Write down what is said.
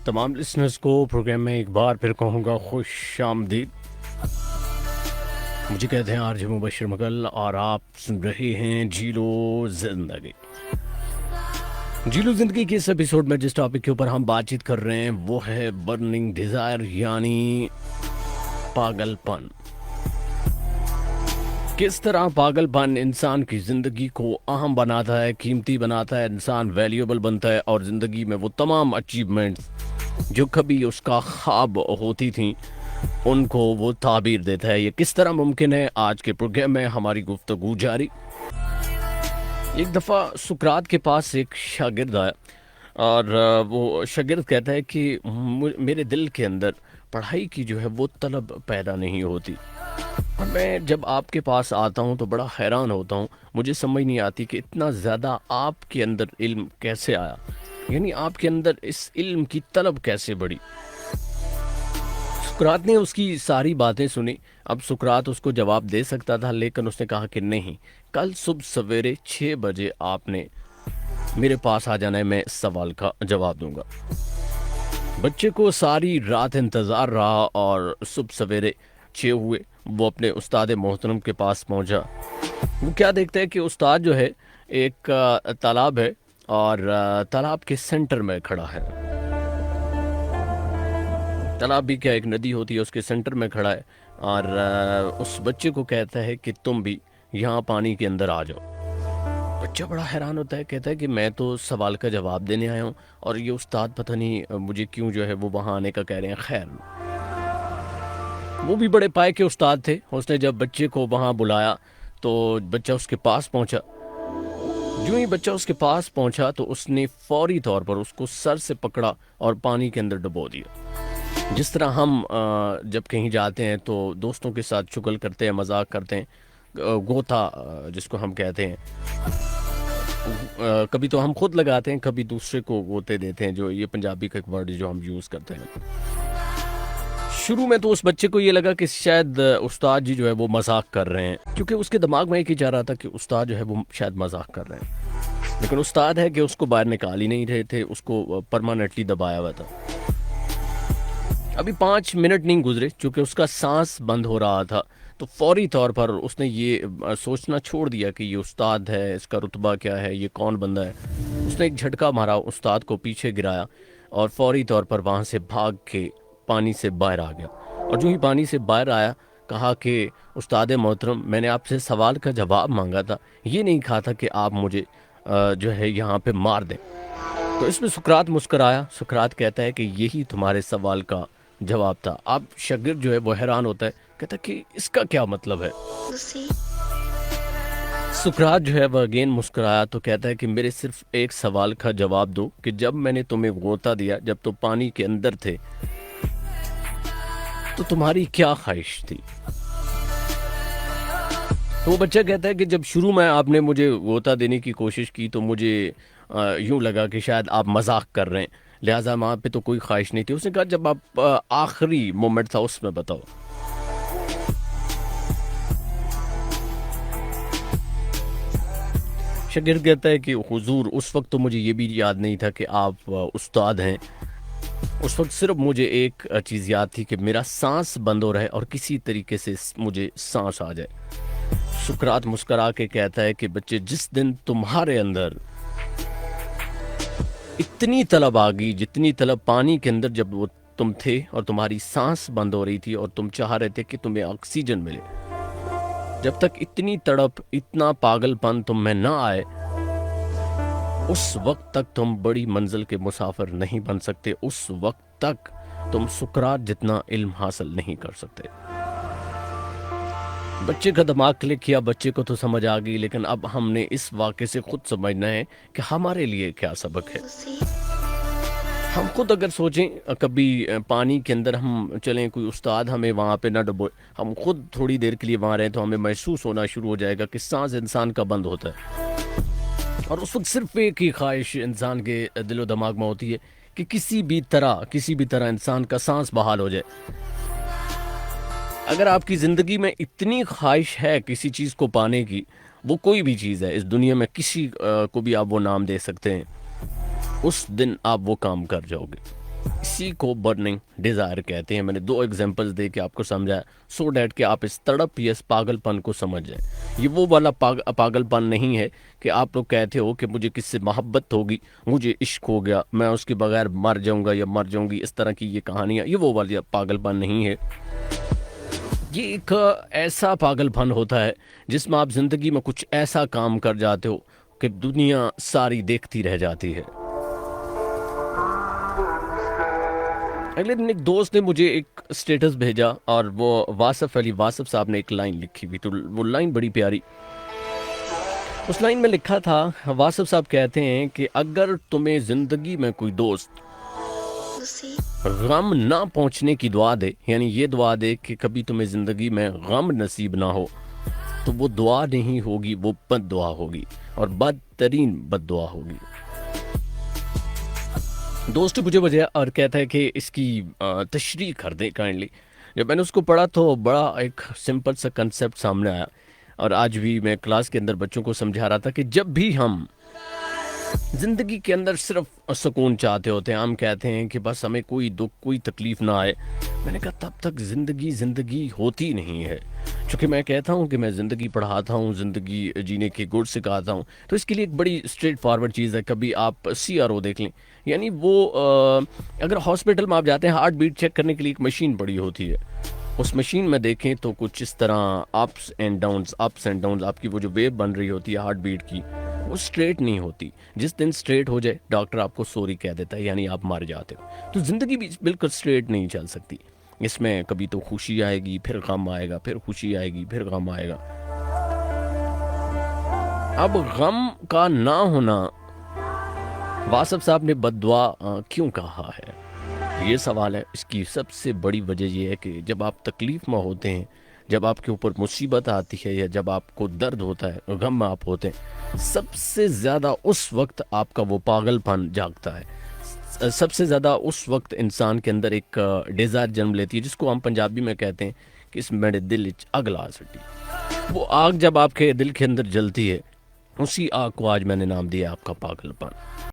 तमाम लिसनर्स को प्रोग्राम में एक बार फिर कहूँगा खुश आमदीद। मुझे कहते हैं आरजे मुबशर मगल और आप सुन रहे हैं जीलो जिंदगी। जीलो जिंदगी के इस एपिसोड में जिस टॉपिक के ऊपर हम बातचीत कर रहे हैं वो है बर्निंग डिजायर यानी पागलपन। किस तरह पागलपन इंसान की ज़िंदगी को अहम बनाता है, कीमती बनाता है, इंसान वैल्यूएबल बनता है और ज़िंदगी में वो तमाम अचीवमेंट्स जो कभी उसका ख्वाब होती थी उनको वो ताबीर देता है। ये किस तरह मुमकिन है, आज के प्रोग्राम में हमारी गुफ्तगू जारी। एक दफ़ा सुकरात के पास एक शागिर्द आया और वो शागिर्द कहता है कि मेरे दिल के अंदर पढ़ाई की जो है वो तलब पैदा नहीं होती और मैं जब आपके पास आता हूँ तो बड़ा हैरान होता हूँ। मुझे समझ नहीं आती कि इतना ज़्यादा आपके अंदर इल्म कैसे आया, यानी आपके अंदर इस इल्म की तलब कैसे बढ़ी। सुकरात ने उसकी सारी बातें सुनी। अब सुकरात उसको जवाब दे सकता था लेकिन उसने कहा कि नहीं, कल सुबह सवेरे 6 बजे आपने मेरे पास आ जाना है, मैं इस सवाल का जवाब दूंगा। बच्चे को सारी रात इंतज़ार रहा और सुबह सवेरे 6 हुए, वो अपने उस्ताद मोहतरम के पास पहुंचा। वो क्या देखता है कि उस्ताद जो है एक तालाब है और तालाब के सेंटर में खड़ा है। तालाब भी क्या, एक नदी होती है, उसके सेंटर में खड़ा है और उस बच्चे को कहता है कि तुम भी यहाँ पानी के अंदर आ जाओ। बच्चा बड़ा हैरान होता है, कहता है कि मैं तो सवाल का जवाब देने आया हूँ और ये उस्ताद पता नहीं मुझे क्यों जो है वो वहाँ आने का कह रहे हैं। खैर, वो भी बड़े पाए के उस्ताद थे। उसने जब बच्चे को वहाँ बुलाया तो बच्चा उसके पास पहुँचा। जो ही बच्चा उसके पास पहुँचा तो उसने फौरी तौर पर उसको सर से पकड़ा और पानी के अंदर डुबो दिया। जिस तरह हम जब कहीं जाते हैं तो दोस्तों के साथ चुगल करते हैं, मजाक करते हैं, गोता जिसको हम कहते हैं, कभी तो हम खुद लगाते हैं, कभी दूसरे को गोते देते हैं, जो ये पंजाबी का एक वर्ड जो हम यूज़ करते हैं। शुरू में तो उस बच्चे को ये लगा कि शायद उस्ताद जी जो है वो मजाक कर रहे हैं, क्योंकि उसके दिमाग में एक ही जा रहा था कि उस्ताद जो है वो शायद मजाक कर रहे हैं। लेकिन उस्ताद है कि उसको बाहर निकाल ही नहीं रहे थे, उसको परमानेंटली दबाया हुआ था। अभी 5 मिनट नहीं गुजरे, चूँकि उसका सांस बंद हो रहा था, तो फौरी तौर पर उसने ये सोचना छोड़ दिया कि ये उस्ताद है, इसका रुतबा क्या है, ये कौन बंदा है। उसने एक झटका मारा, उस्ताद को पीछे गिराया और फौरी तौर पर वहाँ से भाग के पानी से बाहर आ गया। और जो ही पानी से बाहर आया, कहा कि उस्ताद मोहतरम, मैंने आपसे सवाल का जवाब मांगा था, ये नहीं कहा था कि आप मुझे जो है यहाँ पे मार दें। तो इसमें सुकरात मुस्कराया। सुकरात कहता है कि यही तुम्हारे सवाल का जवाब था। अब शागिर्द जो है वो हैरान होता है, कहता है कि इसका क्या मतलब है। सुकरात जो है वह अगेन मुस्कुराया तो कहता है कि मेरे सिर्फ एक सवाल का जवाब दो कि जब मैंने तुम्हें गोता दिया, जब तुम पानी के अंदर थे, तो तुम्हारी क्या ख्वाहिश थी। तो वो बच्चा कहता है कि जब शुरू में आपने मुझे गोता देने की कोशिश की तो मुझे यूं लगा कि शायद आप मजाक कर रहे हैं, लिहाजा वहाँ पे तो कोई ख्वाहिश नहीं थी। उसने कहा जब आप आखिरी मोमेंट था उसमें बताओ। शागिर्द कहता है कि हुजूर, उस वक्त तो मुझे ये भी याद नहीं था कि आप उस्ताद हैं। उस वक्त सिर्फ मुझे एक चीज़ याद थी कि मेरा सांस बंद हो रहा है और किसी तरीके से मुझे सांस आ जाए। सुकरात मुस्करा के कहता है कि बच्चे, जिस दिन तुम्हारे अंदर इतनी तलब आ गई, जितनी तलब पानी के अंदर जब वो तुम थे और तुम्हारी सांस बंद हो रही थी और तुम चाह रहे थे कि तुम्हें ऑक्सीजन मिले, जब तक इतनी तड़प, इतना पागलपन तुम में ना आए, उस वक्त तक तुम बड़ी मंजिल के मुसाफिर नहीं बन सकते। उस वक्त तक तुम सुकरात जितना इल्म हासिल नहीं कर सकते। बच्चे का दिमाग क्लिक किया, बच्चे को तो समझ आ गई, लेकिन अब हमने इस वाक़े से खुद समझना है कि हमारे लिए क्या सबक है। हम खुद अगर सोचें, कभी पानी के अंदर हम चलें, कोई उस्ताद हमें वहाँ पे ना डुबोए, हम खुद थोड़ी देर के लिए वहाँ रहें तो हमें महसूस होना शुरू हो जाएगा कि सांस इंसान का बंद होता है और उस वक्त सिर्फ एक ही ख्वाहिश इंसान के दिलो दिमाग में होती है कि किसी भी तरह इंसान का सांस बहाल हो जाए। अगर आपकी ज़िंदगी में इतनी ख्वाहिश है किसी चीज़ को पाने की, वो कोई भी चीज़ है इस दुनिया में, किसी को भी आप वो नाम दे सकते हैं, उस दिन आप वो काम कर जाओगे। इसी को बर्निंग डिज़ायर कहते हैं। मैंने 2 एग्जांपल्स दे के आपको समझाया सो डैट कि आप इस तड़प या इस पागलपन को समझ जाएं। ये वो वाला पागलपन नहीं है कि आप लोग कहते हो कि मुझे किससे मोहब्बत होगी, मुझे इश्क हो गया, मैं उसके बगैर मर जाऊंगा या मर जाऊंगी, इस तरह की ये कहानियाँ, ये वो वाला पागलपन नहीं है। ये एक ऐसा पागलपन होता है जिसमें आप ज़िंदगी में कुछ ऐसा काम कर जाते हो कि दुनिया सारी देखती रह जाती है। अगले दिन एक दोस्त ने मुझे एक स्टेटस भेजा और वो वासफ साहब ने एक लाइन लिखी हुई, तो वो लाइन बड़ी प्यारी। उस लाइन में लिखा था, वासफ साहब कहते हैं कि अगर तुम्हें ज़िंदगी में कोई दोस्त गम ना पहुंचने की दुआ दे, यानी ये दुआ दे कि कभी तुम्हें ज़िंदगी में गम नसीब ना हो, तो वो दुआ नहीं होगी, वो बद दुआ होगी और बदतरीन बद दुआ होगी। दोस्त मुझे बजाया और कहता है कि इसकी तशरीह कर दें काइंडली। जब मैंने उसको पढ़ा तो बड़ा एक सिंपल सा कंसेप्ट सामने आया और आज भी मैं क्लास के अंदर बच्चों को समझा रहा था कि जब भी हम ज़िंदगी के अंदर सिर्फ सुकून चाहते होते हैं, हम कहते हैं कि बस हमें कोई दुख कोई तकलीफ़ ना आए, मैंने कहा तब तक ज़िंदगी होती नहीं है। चूँकि मैं कहता हूँ कि मैं ज़िंदगी पढ़ाता हूँ, ज़िंदगी जीने के गुर सिखाता हूँ, तो इसके लिए एक बड़ी स्ट्रेट फॉरवर्ड चीज़ है। कभी आप CRO देख लें, यानी वो अगर हॉस्पिटल में आप जाते हैं हार्ट बीट चेक करने के लिए एक मशीन पड़ी होती है, उस मशीन में देखें तो कुछ इस तरह अप्स एंड डाउन्स आपकी वो जो वेव बन रही होती है हार्ट बीट की, वो स्ट्रेट नहीं होती। जिस दिन स्ट्रेट हो जाए डॉक्टर आपको सॉरी कह देता है, यानी आप मर जाते हो। तो ज़िंदगी भी बिल्कुल स्ट्रेट नहीं चल सकती। इसमें कभी तो खुशी आएगी, फिर गम आएगा, फिर खुशी आएगी, फिर गम आएगा। अब गम का ना होना वासफ साहब ने बद्दुआ क्यों कहा है, ये सवाल है। इसकी सबसे बड़ी वजह यह है कि जब आप तकलीफ़ में होते हैं, जब आपके ऊपर मुसीबत आती है या जब आपको दर्द होता है, गम में आप होते हैं, सबसे ज़्यादा उस वक्त आपका वो पागलपन जागता है। सबसे ज़्यादा उस वक्त इंसान के अंदर एक डिज़ायर जन्म लेती है, जिसको हम पंजाबी में कहते हैं कि इस मेरे दिल विच अग ला सटी। वो आग जब आपके दिल के अंदर जलती है, उसी आग को आज मैंने नाम दिया आपका पागलपन।